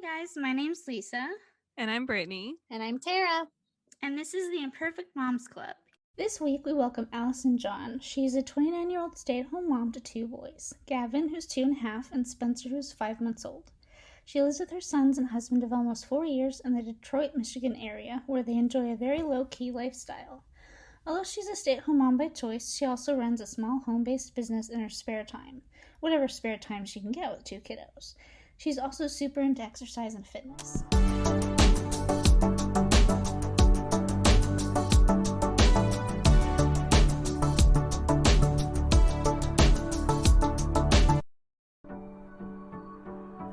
Hey guys, my name's Lisa. And I'm Brittany. And I'm Tara. And this is the Imperfect Moms Club. This week we welcome Allison John. She's a 29-year-old stay-at-home mom to two boys, Gavin, who's 2.5, and Spencer, who's 5 months old. She lives with her sons and husband of almost 4 years in the Detroit, Michigan area, where they enjoy a very low-key lifestyle. Although she's a stay-at-home mom by choice, she also runs a small home-based business in her spare time, whatever spare time she can get with two kiddos. She's also super into exercise and fitness.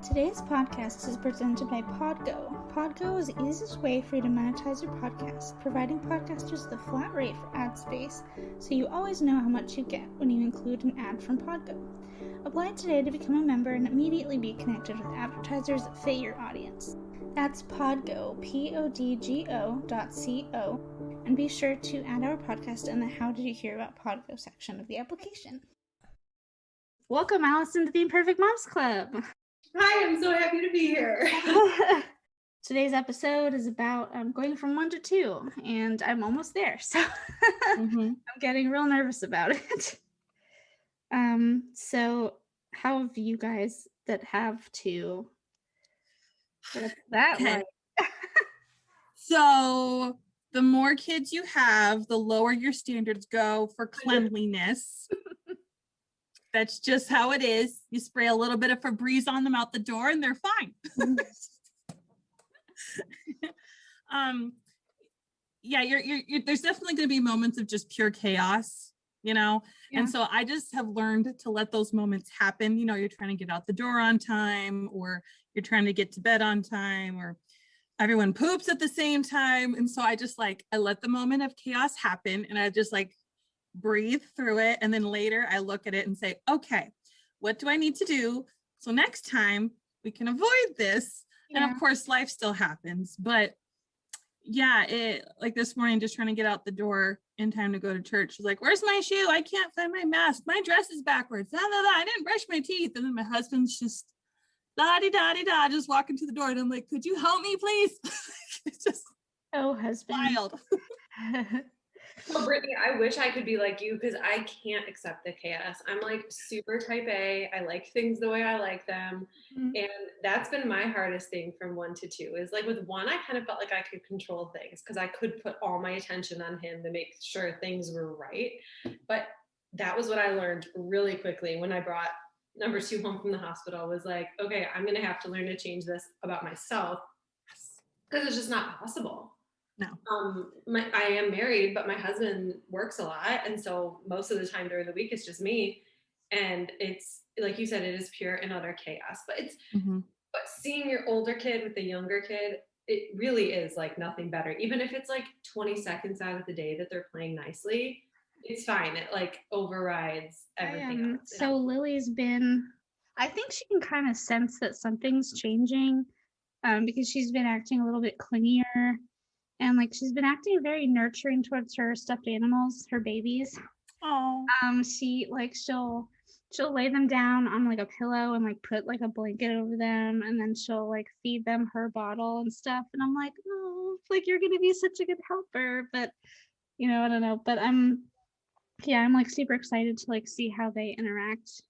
Today's podcast is presented by Podgo. Podgo is the easiest way for you to monetize your podcast, providing podcasters with a flat rate for ad space, so you always know how much you get when you include an ad from Podgo. Apply today to become a member and immediately be connected with advertisers that fit your audience. That's Podgo, podgo.co, and be sure to add our podcast in the How Did You Hear About Podgo section of the application. Welcome, Allison, to the Imperfect Moms Club. Hi, I'm so happy to be here. Today's episode is about going from 1 to 2, and I'm almost there, so I'm getting real nervous about it. So how have you guys that have 2? What's that like? So the more kids you have, the lower your standards go for cleanliness. That's just how it is. You spray a little bit of Febreze on them out the door and they're fine. You're there's definitely going to be moments of just pure chaos, Yeah. And so I just have learned to let those moments happen. You're trying to get out the door on time, or you're trying to get to bed on time, or everyone poops at the same time. And so I let the moment of chaos happen, and I just breathe through it. And then later I look at it and say, okay, what do I need to do so next time we can avoid this? And of course life still happens, but this morning, just trying to get out the door in time to go to church. She's like, where's my shoe? I can't find my mask. My dress is backwards. I didn't brush my teeth. And then my husband's just da-di-da-di-da, just walking to the door. And I'm like, could you help me, please? It's just husband. Wild. Well, Brittany, I wish I could be like you, because I can't accept the chaos. I'm super type A. I like things the way I like them. Mm-hmm. And that's been my hardest thing from 1 to 2 is with 1, I kind of felt like I could control things because I could put all my attention on him to make sure things were right. But that was what I learned really quickly when I brought number 2 home from the hospital, was okay, I'm going to have to learn to change this about myself, because it's just not possible. No. I am married, but my husband works a lot. And so most of the time during the week, it's just me. And it's, like you said, it is pure and utter chaos. But but seeing your older kid with the younger kid, it really is nothing better. Even if it's 20 seconds out of the day that they're playing nicely, it's fine. It overrides everything else. So Lily's I think she can kind of sense that something's changing, because she's been acting a little bit clingier. And she's been acting very nurturing towards her stuffed animals, her babies. Oh. She she'll lay them down on a pillow and put a blanket over them, and then she'll feed them her bottle and stuff. And I'm like, oh, you're gonna be such a good helper. But I don't know. But I'm super excited to see how they interact.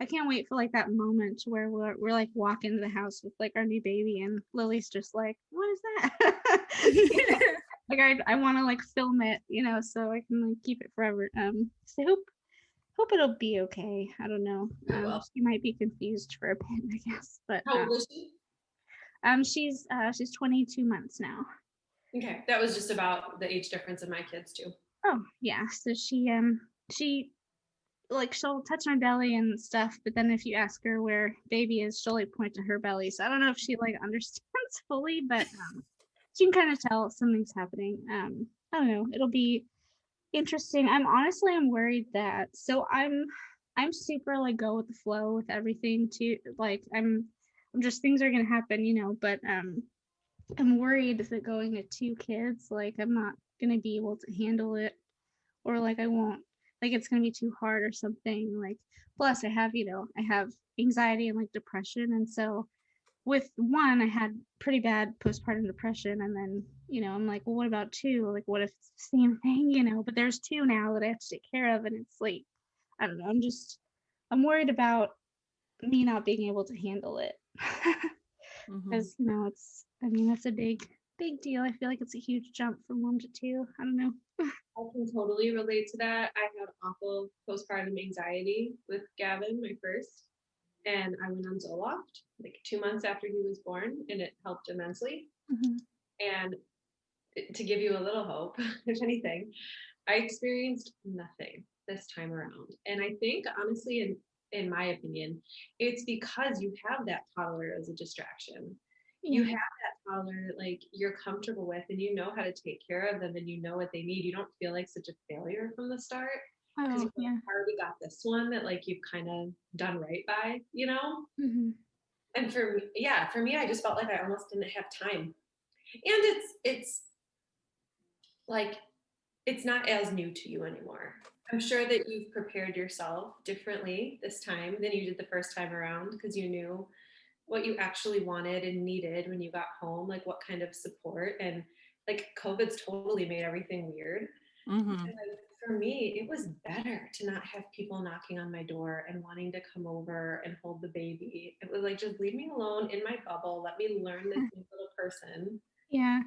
I can't wait for that moment where we're walk into the house with our new baby, and Lily's just what is that? I want to film it, so I can keep it forever. So hope it'll be okay. I don't know. She might be confused for a bit, I guess. But how old is she? She's 22 months now. Okay, that was just about the age difference of my kids too. Oh yeah, so she she'll touch my belly and stuff, but then if you ask her where baby is, she'll point to her belly. So I don't know if she understands fully, but she can kind of tell something's happening. I don't know. It'll be interesting. I'm worried that, so I'm super go with the flow with everything too. I'm just, things are gonna happen, but I'm worried that going to 2 kids, I'm not gonna be able to handle it, or I won't, it's gonna be too hard or something. Plus I have, I have anxiety and depression, and so with one, I had pretty bad postpartum depression, and then, I'm like, well, what about two? Like, what if it's the same thing? But there's two now that I have to take care of, and it's like, I don't know. I'm worried about me not being able to handle it. Because, that's a big deal. I feel like it's a huge jump from one to two. I don't know. I can totally relate to that. I had awful postpartum anxiety with Gavin, my first, and I went on Zoloft like 2 months after he was born, and it helped immensely. And to give you a little hope, if anything, I experienced nothing this time around. And I think, honestly, in my opinion, it's because you have that toddler as a distraction. You have that toddler like you're comfortable with, and you know how to take care of them, and you know what they need. You don't feel like such a failure from the start because you've already got this one that like you've kind of done right by, And for me, I just felt like I almost didn't have time. And it's like it's not as new to you anymore. I'm sure that you've prepared yourself differently this time than you did the first time around because you knew what you actually wanted and needed when you got home, like what kind of support. And like COVID's totally made everything weird. And, like, for me, it was better to not have people knocking on my door and wanting to come over and hold the baby. It was like, just leave me alone in my bubble. Let me learn this new little person. Yeah.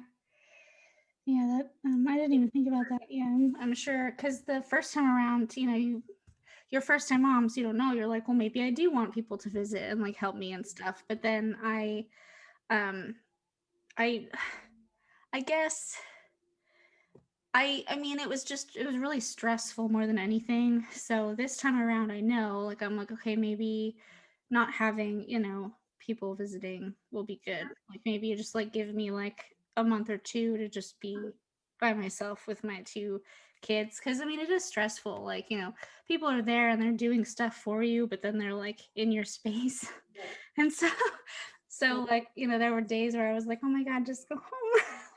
Yeah, that I didn't even think about that. Yeah, I'm sure because the first time around, you're first time moms, you don't know. You're like, well, maybe I do want people to visit and like help me and stuff. But then I guess I mean it was really stressful more than anything. So this time around, I know, like I'm like, okay, maybe not having, people visiting will be good. Like maybe you just like give me like a month or two to just be by myself with my two kids, because I mean it is stressful. Like, people are there and they're doing stuff for you, but then they're like in your space. And so like, there were days where I was like, oh my God, just go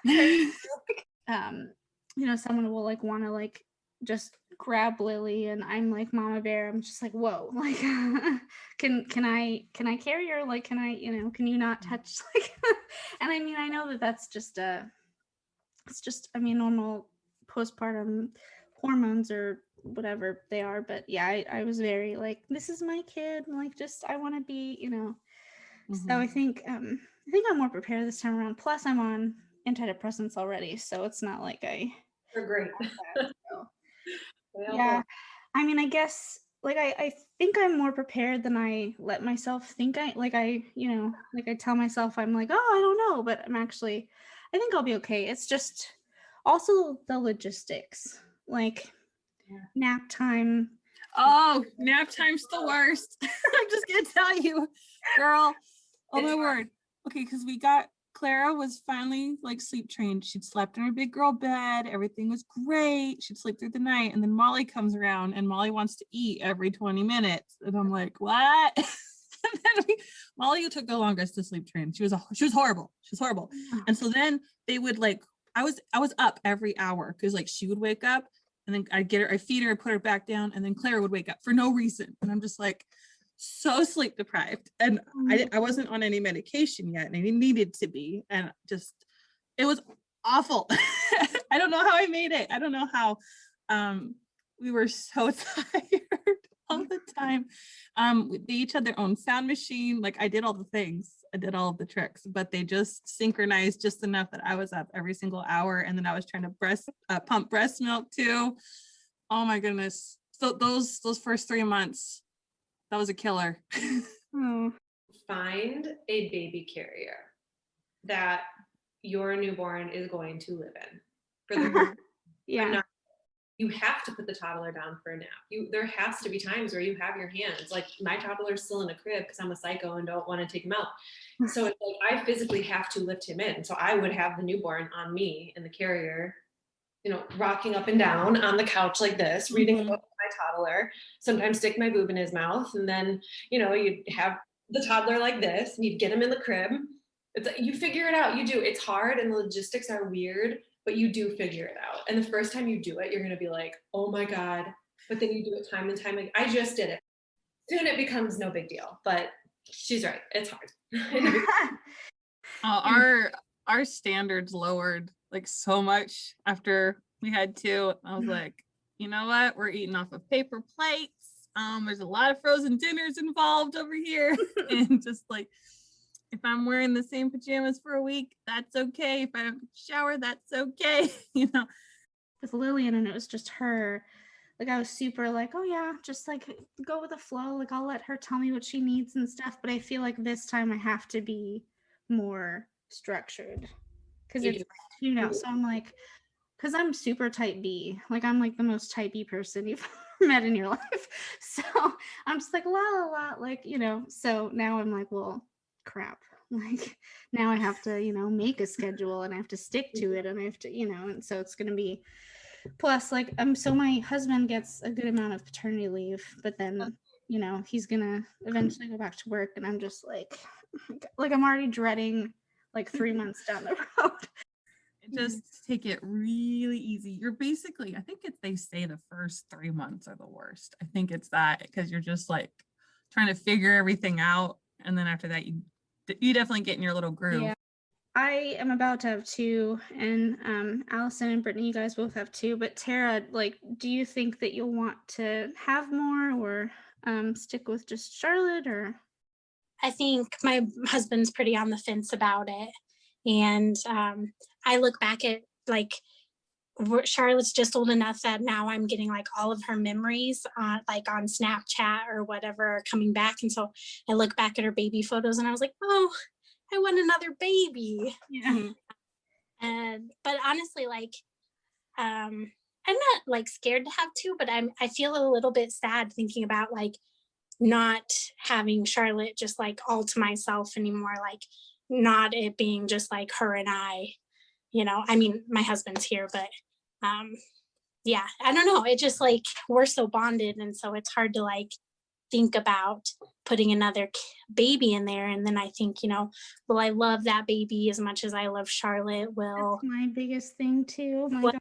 home. Someone will like want to like just grab Lily, and I'm like Mama Bear. I'm just like, whoa, like can I carry her? Like, can I, can you not touch like and I mean I know that that's just it's just, I mean, normal postpartum hormones or whatever they are, but yeah, I was very like, this is my kid, like just I want to be, so I think I'm more prepared this time around. Plus I'm on antidepressants already, so it's not like You're great. Yeah, I mean, I guess like I think I'm more prepared than I let myself think. I tell myself I'm like, oh, I don't know, but I think I'll be okay. It's just also the logistics, like nap time. Oh, nap time's the worst. I'm just gonna tell you, girl. Oh my word. Okay, because Clara was finally like sleep trained. She'd slept in her big girl bed. Everything was great. She'd sleep through the night. And then Molly comes around and Molly wants to eat every 20 minutes. And I'm like, what? And then Molly took the longest to sleep train. She was horrible. She was horrible. And so then they would like, I was up every hour because like she would wake up and then I'd feed her, put her back down. And then Clara would wake up for no reason. And I'm just like, so sleep deprived, and I wasn't on any medication yet, and I needed to be, and just it was awful. I don't know how I made it. I don't know how. We were so tired all the time. They each had their own sound machine. Like I did all the things, I did all of the tricks, but they just synchronized just enough that I was up every single hour, and then I was trying to pump breast milk too. Oh my goodness! So those first 3 months. That was a killer. Find a baby carrier that your newborn is going to live in. For the you have to put the toddler down for a nap. There has to be times where you have your hands. Like my toddler's still in a crib because I'm a psycho and don't want to take him out. So it's like I physically have to lift him in. So I would have the newborn on me in the carrier, rocking up and down on the couch like this, reading a book with my toddler, sometimes stick my boob in his mouth. And then, you'd have the toddler like this and you'd get him in the crib. You figure it out. You do. It's hard and the logistics are weird, but you do figure it out. And the first time you do it, you're going to be like, oh my God. But then you do it time and time again. I just did it. Soon it becomes no big deal, but she's right. It's hard. Our standards lowered like so much after we had two. I was like, you know what? We're eating off of paper plates. There's a lot of frozen dinners involved over here. And just like, if I'm wearing the same pajamas for a week, that's okay. If I don't shower, that's okay. You know, with Lillian and it was just her, like I was super like, oh yeah, just like go with the flow. Like I'll let her tell me what she needs and stuff. But I feel like this time I have to be more structured because it's two now. So I'm like, because I'm super type B. Like I'm like the most type B person you've ever met in your life. So I'm just like la la la, like, you know. So now I'm like, well, crap. Like now I have to, you know, make a schedule and I have to stick to it and I have to, you know, and so it's gonna be plus like so my husband gets a good amount of paternity leave, but then, you know, he's gonna eventually go back to work and I'm just like I'm already dreading like 3 months down the road. Just take it really easy. You're basically, I think they say the first 3 months are the worst. I think it's that because you're just like trying to figure everything out. And then after that, you definitely get in your little groove. Yeah. I am about to have two, and Allison and Brittany, you guys both have two. But Tara, like, do you think that you'll want to have more, or stick with just Charlotte, or? I think my husband's pretty on the fence about it, and I look back at like Charlotte's just old enough that now I'm getting like all of her memories like on Snapchat or whatever are coming back, and so I look back at her baby photos and I was like, oh, I want another baby. Yeah. And but honestly, like I'm not like scared to have two, but I feel a little bit sad thinking about like not having Charlotte just like all to myself anymore, like not it being just like her and I, you know. I mean, my husband's here, but yeah, I don't know, it just like we're so bonded, and so it's hard to like think about putting another baby in there. And then I think, you know, will I love that baby as much as I love Charlotte? That's my biggest thing too. My God.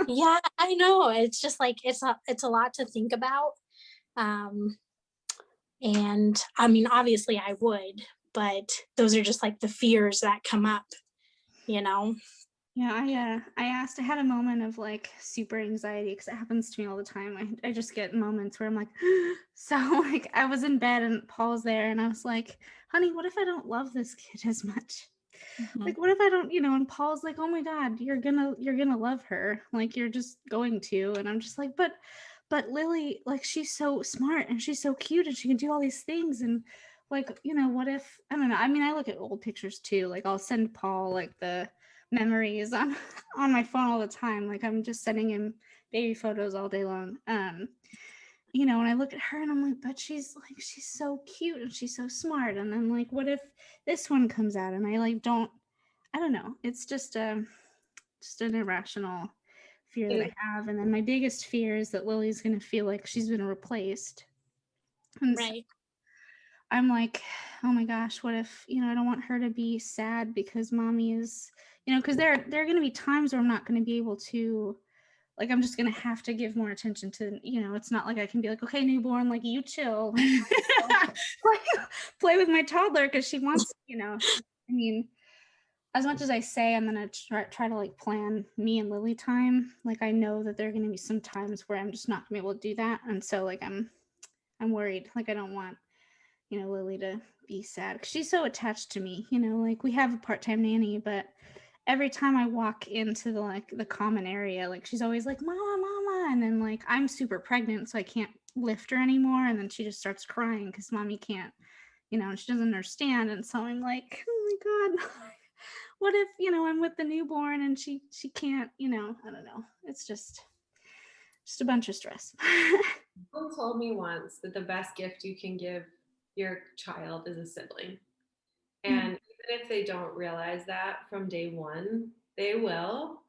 Yeah, I know, it's just like it's a lot to think about. And I mean, obviously I would, but those are just like the fears that come up, you know. Yeah, I had a moment of like super anxiety because it happens to me all the time. I just get moments where I'm like, so like I was in bed and Paul's there and I was like, honey, what if I don't love this kid as much? Mhm. Like, what if I don't, you know, and Paul's like, oh my God, you're gonna love her. Like you're just going to. And I'm just like, but Lily, like she's so smart and she's so cute and she can do all these things. And like, you know, what if, I don't know. I mean, I look at old pictures too. Like I'll send Paul like the memories on my phone all the time. Like I'm just sending him baby photos all day long. You know, and I look at her and I'm like, but she's so cute and she's so smart. And then like, what if this one comes out and I like I don't know. It's just an irrational fear that I have. And then my biggest fear is that Lily's gonna feel like she's been replaced. And Right. so I'm like, oh my gosh, what if, you know, I don't want her to be sad because mommy is, you know, because there are going to be times where I'm not going to be able to, like, I'm just going to have to give more attention to, you know, it's not like I can be like, okay, newborn, like you chill, play with my toddler because she wants, you know, I mean, as much as I say I'm going to try to like plan me and Lily time, like I know that there are going to be some times where I'm just not going to be able to do that. And so like I'm worried, like I don't want, you know, Lily to be sad because she's so attached to me, you know, like we have a part-time nanny, but every time I walk into the common area, like she's always like, mama, and then like I'm super pregnant, so I can't lift her anymore, and then she just starts crying because mommy can't, you know, and she doesn't understand. And so I'm like, oh my God, what if, you know, I'm with the newborn and she can't, you know, I don't know. It's just a bunch of stress. Someone told me once that the best gift you can give your child is a sibling. And even if they don't realize that from day one, they will.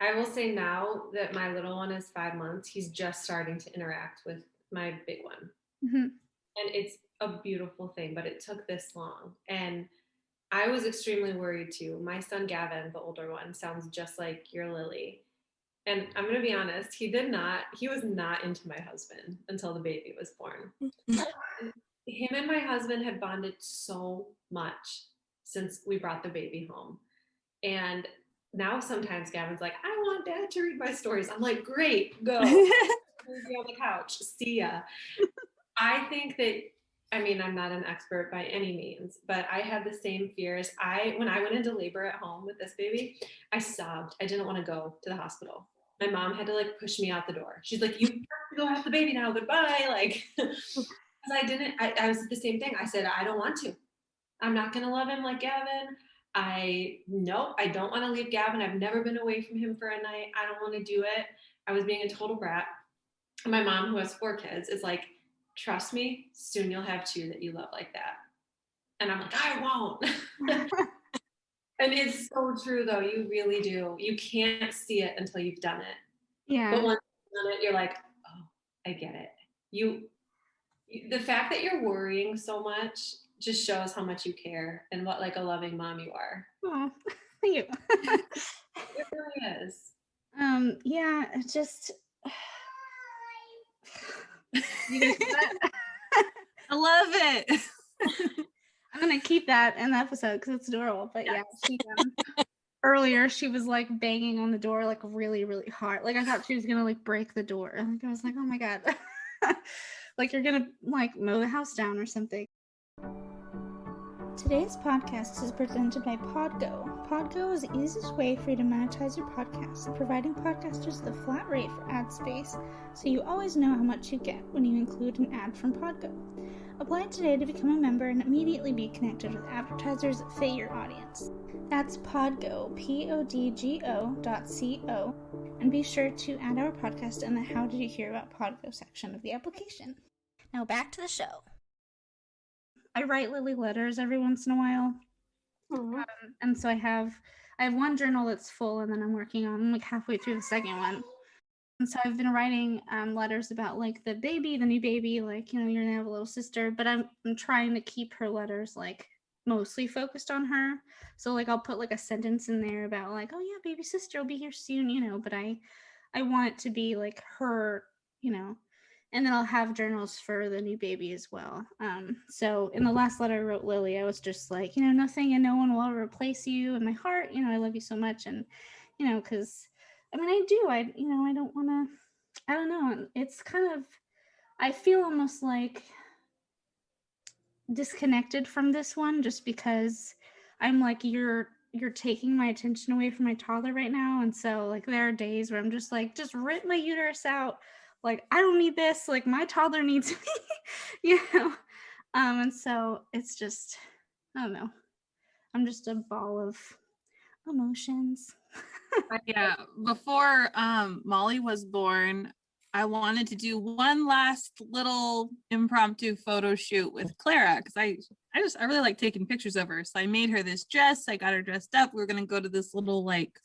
I will say now that my little one is 5 months, he's just starting to interact with my big one. Mm-hmm. And it's a beautiful thing, but it took this long. And I was extremely worried too. My son Gavin, the older one, sounds just like your Lily. And I'm going to be honest, he was not into my husband until the baby was born. him and my husband had bonded so much since we brought the baby home. And now sometimes Gavin's like, I want dad to read my stories. I'm like, great, go. Be on the couch. See ya. I think that, I mean, I'm not an expert by any means, but I had the same fears. When I went into labor at home with this baby, I sobbed. I didn't want to go to the hospital. My mom had to like push me out the door. She's like, you have to go have the baby now. Goodbye. Like, because I was the same thing. I said, I don't want to. I'm not going to love him like Gavin. I don't want to leave Gavin. I've never been away from him for a night. I don't want to do it. I was being a total brat. And my mom, who has 4 kids, is like, trust me, soon you'll have 2 that you love like that. And I'm like, I won't. And it's so true though. You really do. You can't see it until you've done it. Yeah. But once you've done it, you're like, oh, I get it. The fact that you're worrying so much just shows how much you care and what like a loving mom you are. Oh, thank you. It really is. Yeah, it just I love it. I'm gonna keep that in the episode because it's adorable. But yeah, she earlier she was like banging on the door like really, really hard. Like I thought she was gonna like break the door. Like I was like, oh my god, like you're gonna like mow the house down or something. Today's podcast is presented by Podgo. Podgo is the easiest way for you to monetize your podcast, providing podcasters the flat rate for ad space, so you always know how much you get when you include an ad from Podgo. Apply today to become a member and immediately be connected with advertisers that fit your audience. That's Podgo, podgo.co, and be sure to add our podcast in the How Did You Hear About Podgo section of the application. Now back to the show. I write Lily letters every once in a while. And so I have one journal that's full, and then I'm like halfway through the second one. And so I've been writing letters about like the new baby, like, you know, you're gonna have a little sister, but I'm trying to keep her letters like mostly focused on her. So like I'll put like a sentence in there about like, oh yeah, baby sister will be here soon, you know, but I want it to be like her, you know. And then I'll have journals for the new baby as well. So in the last letter I wrote Lily, I was just like, you know, nothing and no one will ever replace you in my heart. You know, I love you so much. And, you know, because, I mean, I do. I don't want to, I don't know. It's kind of, I feel almost like disconnected from this one just because I'm like, you're taking my attention away from my toddler right now. And so, like, there are days where I'm just like, just rip my uterus out. Like, I don't need this, like my toddler needs me, you know? And so it's just, I don't know. I'm just a ball of emotions. Yeah, before Molly was born, I wanted to do one last little impromptu photo shoot with Clara because I really like taking pictures of her. So I made her this dress. I got her dressed up. We were gonna go to this little like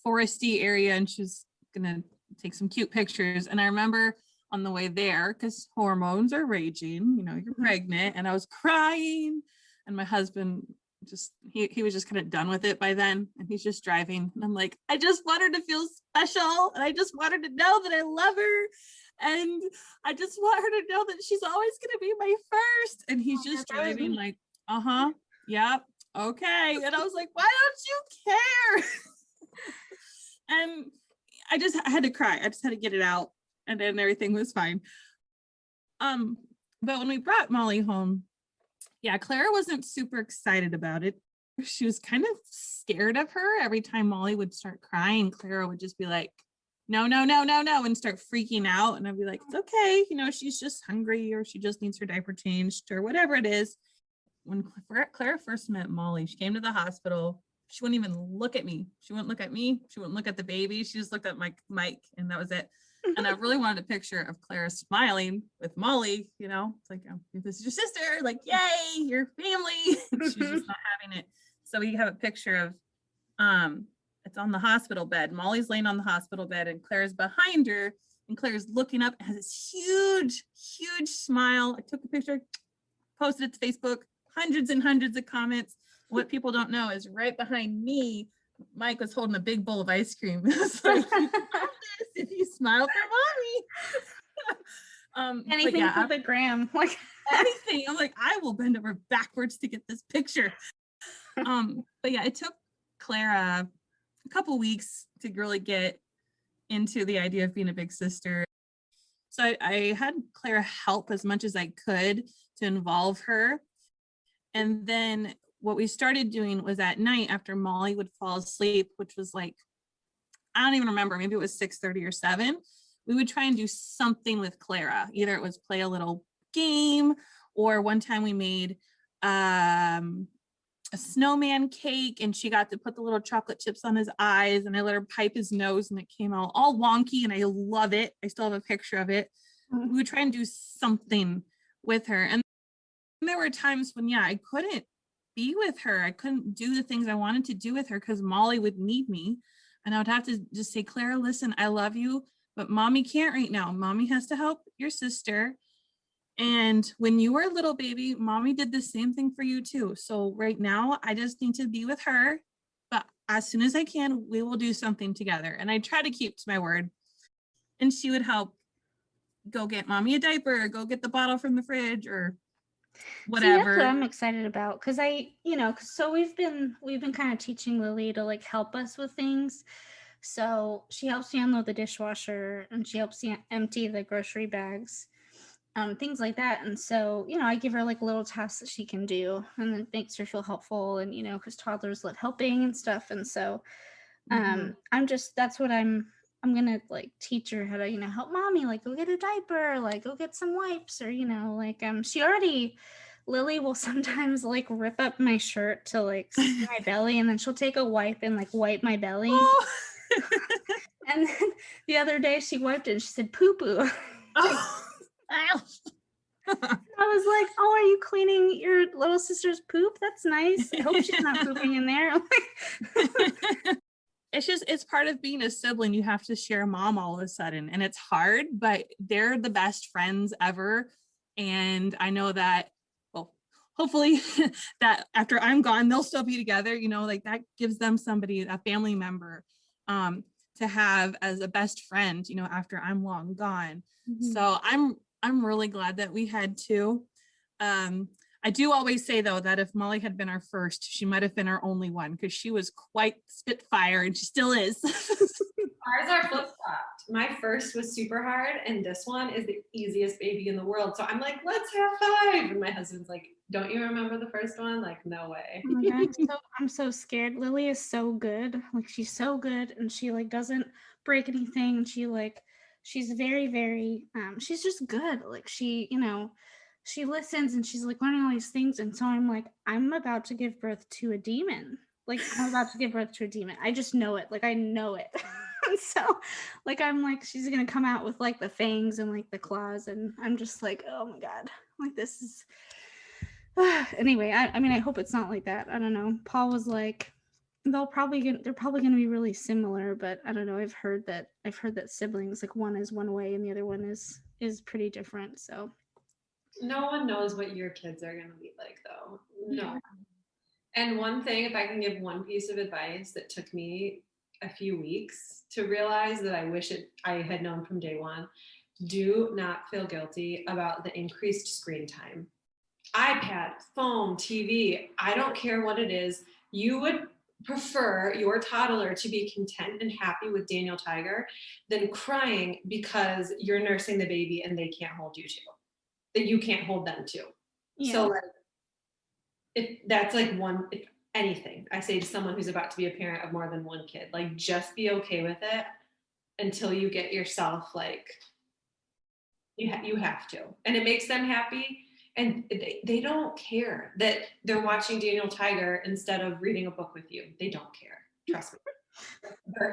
foresty area, and she was gonna take some cute pictures. And I remember on the way there, because hormones are raging, you know, you're pregnant, and I was crying, and my husband just he was just kind of done with it by then, and he's just driving, and I'm like, I just want her to feel special, and I just want her to know that I love her, and I just want her to know that she's always going to be my first. And he's just driving like, yep, okay. And I was like, why don't you care? And I had to cry. I just had to get it out, and then everything was fine. But when we brought Molly home, yeah, Clara wasn't super excited about it. She was kind of scared of her. Every time Molly would start crying, Clara would just be like, no, no, no, no, no, and start freaking out. And I'd be like, it's okay. You know, she's just hungry, or she just needs her diaper changed, or whatever it is. When Clara first met Molly, she came to the hospital. She wouldn't even look at me. She wouldn't look at me. She wouldn't look at the baby. She just looked at Mike, and that was it. And I really wanted a picture of Clara smiling with Molly, you know, it's like, oh, this is your sister, like, yay, your family. She's just not having it. So we have a picture of, it's on the hospital bed. Molly's laying on the hospital bed, and Claire's behind her, and Claire's looking up and has this huge, huge smile. I took a picture, posted it to Facebook, hundreds and hundreds of comments. What people don't know is right behind me, Mike was holding a big bowl of ice cream. It's like, if you smile for mommy. Anything for the gram. Like, anything. I'm like, I will bend over backwards to get this picture. But yeah, it took Clara a couple weeks to really get into the idea of being a big sister. So I had Clara help as much as I could to involve her. And then what we started doing was at night after Molly would fall asleep, which was like, I don't even remember, maybe it was 6:30 or 7, we would try and do something with Clara. Either it was play a little game, or one time we made a snowman cake and she got to put the little chocolate chips on his eyes and I let her pipe his nose and it came out all wonky and I love it. I still have a picture of it. We would try and do something with her. And there were times when, yeah, I couldn't be with her. I couldn't do the things I wanted to do with her because Molly would need me. And I would have to just say, Clara, listen, I love you, but mommy can't right now. Mommy has to help your sister. And when you were a little baby, mommy did the same thing for you too. So right now I just need to be with her, but as soon as I can, we will do something together. And I try to keep to my word. And she would help go get mommy a diaper, or go get the bottle from the fridge or whatever. See, that's what I'm excited about. Cause so we've been kind of teaching Lily to like help us with things. So she helps me unload the dishwasher and she helps me empty the grocery bags. Things like that. And so, I give her like little tasks that she can do and it makes her feel helpful. And, because toddlers love helping and stuff. And so that's what I'm gonna like teach her how to, help mommy, like go get a diaper, like go get some wipes, or, Lily will sometimes like rip up my shirt to like see my belly and then she'll take a wipe and like wipe my belly. Oh. And then the other day she wiped it and she said poo poo. Oh. I was like, oh, are you cleaning your little sister's poop? That's nice. I hope she's not pooping in there. It's part of being a sibling. You have to share mom all of a sudden. And it's hard, but they're the best friends ever. And I know that, well, hopefully that after I'm gone, they'll still be together, like that gives them somebody, a family member, to have as a best friend, after I'm long gone. Mm-hmm. So I'm really glad that we had two. I do always say though, that if Molly had been our first, she might've been our only one because she was quite spitfire and she still is. Ours are flip-flopped. My first was super hard and this one is the easiest baby in the world. So I'm like, let's have 5. And my husband's like, don't you remember the first one? Like, no way. Oh my God, I'm so scared. Lily is so good. Like she's so good and she like doesn't break anything. She's very, very, she's just good. Like she listens and she's like learning all these things. And so I'm like, I'm about to give birth to a demon. Like I'm about to give birth to a demon. I just know it. Like I know it. So like, I'm like, she's going to come out with like the fangs and like the claws. And I'm just like, oh my God, like this is, anyway, I mean, I hope it's not like that. I don't know. Paul was like, they're probably going to be really similar, but I don't know. I've heard that siblings, like one is one way and the other one is pretty different. So no one knows what your kids are going to be like though. No. Yeah. And one thing, if I can give one piece of advice that took me a few weeks to realize that I wish I had known from day one, do not feel guilty about the increased screen time. iPad, phone, TV, I don't care what it is. You would prefer your toddler to be content and happy with Daniel Tiger than crying because you're nursing the baby and they can't hold you to, that you can't hold them to. Yeah. So like, if that's like if anything, I say to someone who's about to be a parent of more than one kid, like just be okay with it until you get yourself like, you have to. And it makes them happy. And they don't care that they're watching Daniel Tiger instead of reading a book with you. They don't care. Trust me.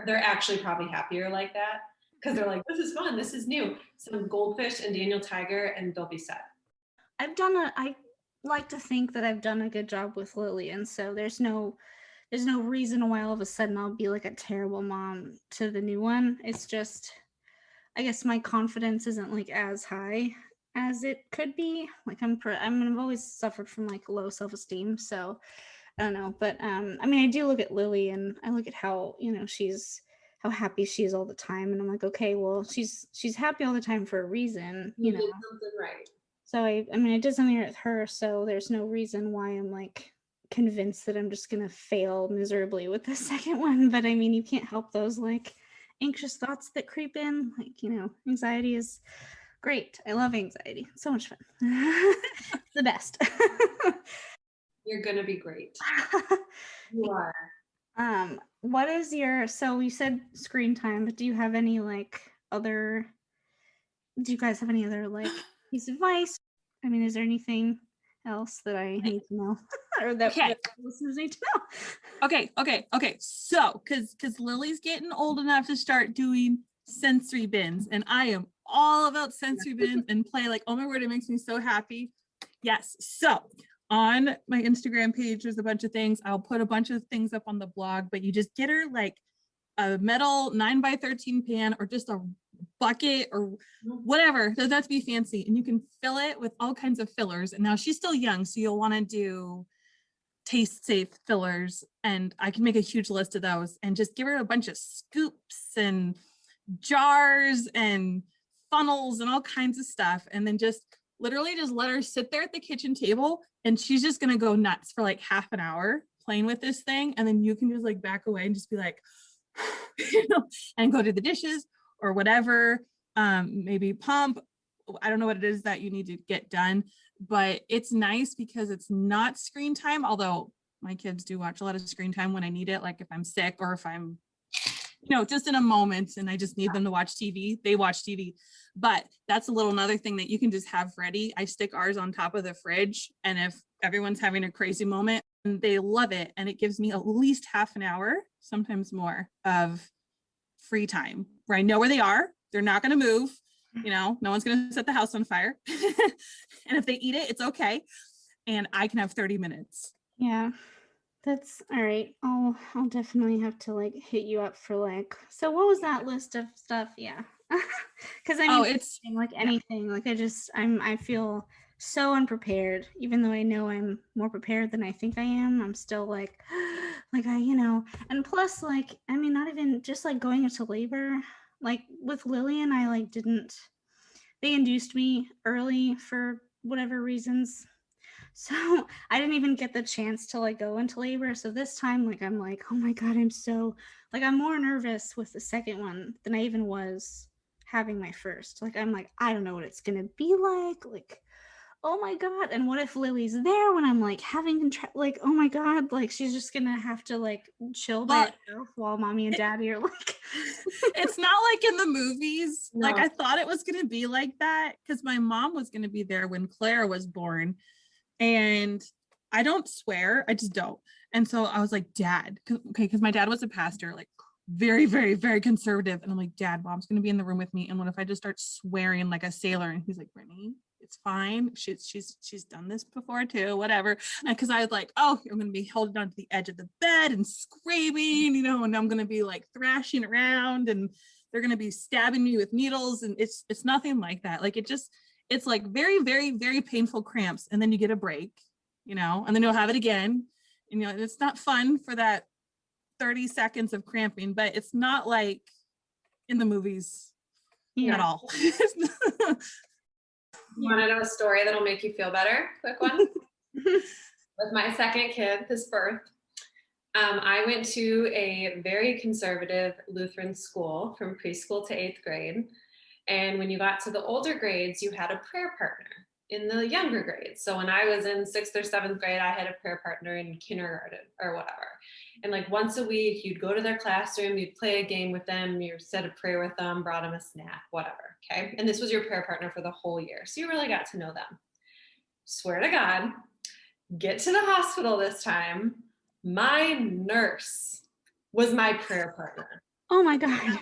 They're actually probably happier like that because they're like, this is fun. This is new. Some goldfish and Daniel Tiger and they'll be set. I like to think that I've done a good job with Lily. And so there's no reason why all of a sudden I'll be like a terrible mom to the new one. It's just, I guess my confidence isn't like as high as it could be. Like I've always suffered from like low self-esteem. So I don't know, but I mean, I do look at Lily and I look at how, how happy she is all the time. And I'm like, okay, well, she's happy all the time for a reason, You did something right. So I mean, I did something with her, so there's no reason why I'm like convinced that I'm just gonna fail miserably with the second one. But I mean, you can't help those like anxious thoughts that creep in. Like, anxiety is great. I love anxiety. It's so much fun. It's the best. You're gonna be great. You are. What is so you said screen time, but do you have any like other, do you guys have any other like piece of advice? I mean, is there anything else that I need to know or that listeners need to know? Okay. So, because Lily's getting old enough to start doing sensory bins, and I am all about sensory bins and play. Like, oh my word, it makes me so happy. Yes. So on my Instagram page, there's a bunch of things. I'll put a bunch of things up on the blog, but you just get her like a metal 9x13 pan or just a bucket or whatever. Doesn't have to be fancy. And you can fill it with all kinds of fillers. And now she's still young, so you'll want to do taste safe fillers. And I can make a huge list of those and just give her a bunch of scoops and jars and funnels and all kinds of stuff. And then just literally just let her sit there at the kitchen table and she's just going to go nuts for like half an hour playing with this thing. And then you can just like back away and just be like, and go do the dishes or whatever, maybe pump. I don't know what it is that you need to get done, but it's nice because it's not screen time. Although my kids do watch a lot of screen time when I need it. Like if I'm sick or if I'm, just in a moment and I just need them to watch TV, they watch TV. But that's a little another thing that you can just have ready. I stick ours on top of the fridge. And if everyone's having a crazy moment, and they love it. And it gives me at least half an hour, sometimes more, of free time where I know where they are. They're not going to move. No one's going to set the house on fire. And if they eat it, it's okay. And I can have 30 minutes. Yeah. That's all right. I'll definitely have to like hit you up for like, so what was that list of stuff? Yeah. Because I mean, it's like anything, like I feel so unprepared, even though I know I'm more prepared than I think I am. I'm still like and plus like, I mean, not even just like going into labor, like with Lillian, I like they induced me early for whatever reasons. So I didn't even get the chance to like go into labor. So this time, like, I'm like, oh my God, I'm more nervous with the second one than I even was having my first. Like, I'm like, I don't know what it's going to be like, oh my God. And what if Lily's there when I'm like having, like, oh my God, like she's just going to have to like chill by herself while mommy and daddy are like. It's not like in the movies. No. Like I thought it was going to be like that because my mom was going to be there when Claire was born. And I don't swear, I just don't. And so I was like, Dad, because my dad was a pastor, like very, very, very conservative. And I'm like, Dad, Mom's going to be in the room with me. And what if I just start swearing like a sailor? And he's like, Brittany, it's fine. She's done this before too, whatever. Because I was like, oh, I'm going to be holding on to the edge of the bed and screaming, and I'm going to be like thrashing around and they're going to be stabbing me with needles. And it's nothing like that. Like it's like very, very, very painful cramps. And then you get a break, and then you'll have it again. And, it's not fun for that 30 seconds of cramping, but it's not like in the movies at all. You want to know a story that'll make you feel better? Quick one. With my second kid, his birth, I went to a very conservative Lutheran school from preschool to 8th grade. And when you got to the older grades, you had a prayer partner in the younger grades. So when I was in 6th or 7th grade, I had a prayer partner in kindergarten or whatever. And like once a week, you'd go to their classroom, you'd play a game with them, you said a prayer with them, brought them a snack, whatever, okay? And this was your prayer partner for the whole year. So you really got to know them. Swear to God, get to the hospital this time, my nurse was my prayer partner. Oh my God.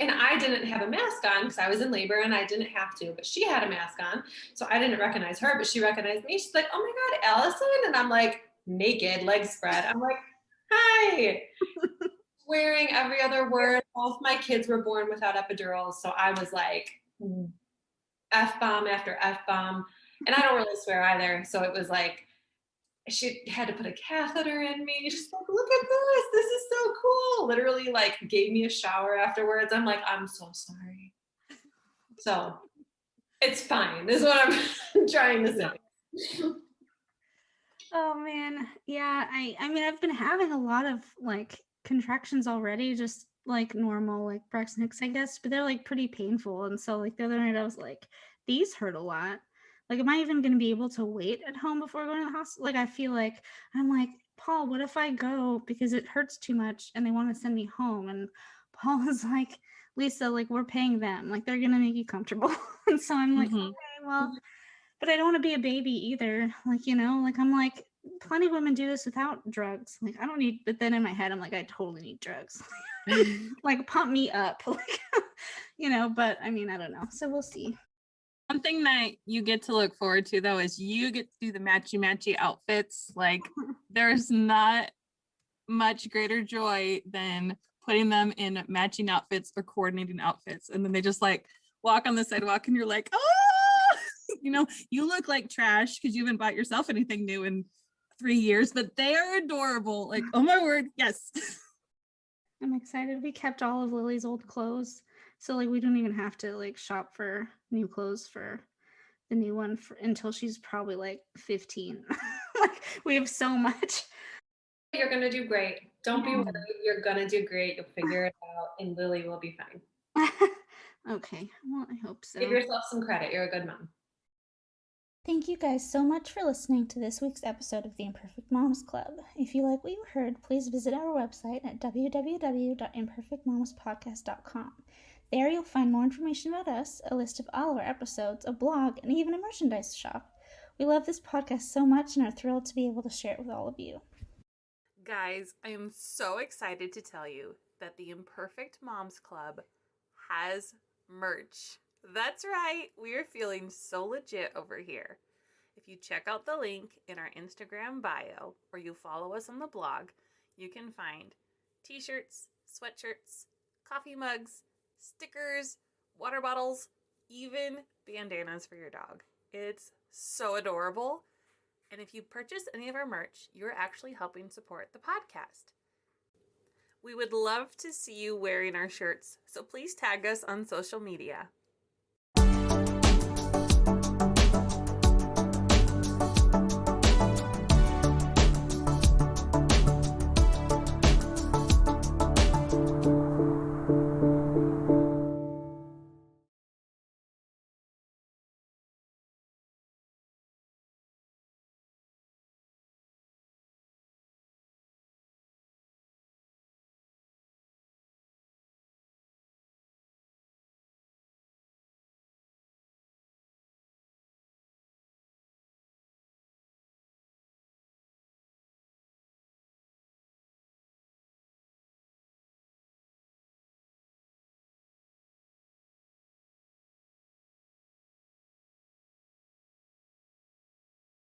And I didn't have a mask on because I was in labor and I didn't have to, but she had a mask on. So I didn't recognize her, but she recognized me. She's like, oh my God, Allison. And I'm like naked, legs spread. I'm like, hi. Swearing every other word. Both my kids were born without epidurals. So I was like F-bomb after F-bomb. And I don't really swear either. So it was like, she had to put a catheter in me. She's like, look at this. This is so cool. Literally like gave me a shower afterwards. I'm like, I'm so sorry. So It's fine, is what I'm trying to say. Oh man. Yeah, I mean I've been having a lot of like contractions already, just like normal like Braxton-Hicks, I guess, but they're like pretty painful. And so like the other night I was like, these hurt a lot. Like, am I even gonna be able to wait at home before going to the hospital? Like I feel like I'm like, Paul, what if I go because it hurts too much and they want to send me home? And Paul is like, Lisa, like we're paying them, like they're gonna make you comfortable. And so I'm like, Mhm. okay, well, but I don't want to be a baby either. Like, you know, like I'm like, plenty of women do this without drugs. Like, I don't need, but then in my head, I'm like, I totally need drugs. Like, pump me up. Like, you know, but I mean, I don't know. So we'll see. One thing that you get to look forward to though is you get to do the matchy outfits. Like there's not much greater joy than putting them in matching outfits or coordinating outfits. And then they just like walk on the sidewalk and you're like, oh, you know, you look like trash because you haven't bought yourself anything new in 3 years, but they are adorable. Like, oh my word, yes. I'm excited. We kept all of Lily's old clothes. So, like, we don't even have to, like, shop for new clothes for the new one until she's probably, like, 15. Like, we have so much. You're gonna do great. Don't be worried. You're gonna do great. You'll figure it out, and Lily will be fine. Okay. Well, I hope so. Give yourself some credit. You're a good mom. Thank you guys so much for listening to this week's episode of the Imperfect Moms Club. If you like what you heard, please visit our website at www.imperfectmomspodcast.com. There you'll find more information about us, a list of all of our episodes, a blog, and even a merchandise shop. We love this podcast so much and are thrilled to be able to share it with all of you. Guys, I am so excited to tell you that the Imperfect Moms Club has merch. That's right, we are feeling so legit over here. If you check out the link in our Instagram bio or you follow us on the blog, you can find t-shirts, sweatshirts, coffee mugs, stickers, water bottles, even bandanas for your dog. It's so adorable. And if you purchase any of our merch, you're actually helping support the podcast. We would love to see you wearing our shirts, so please tag us on social media.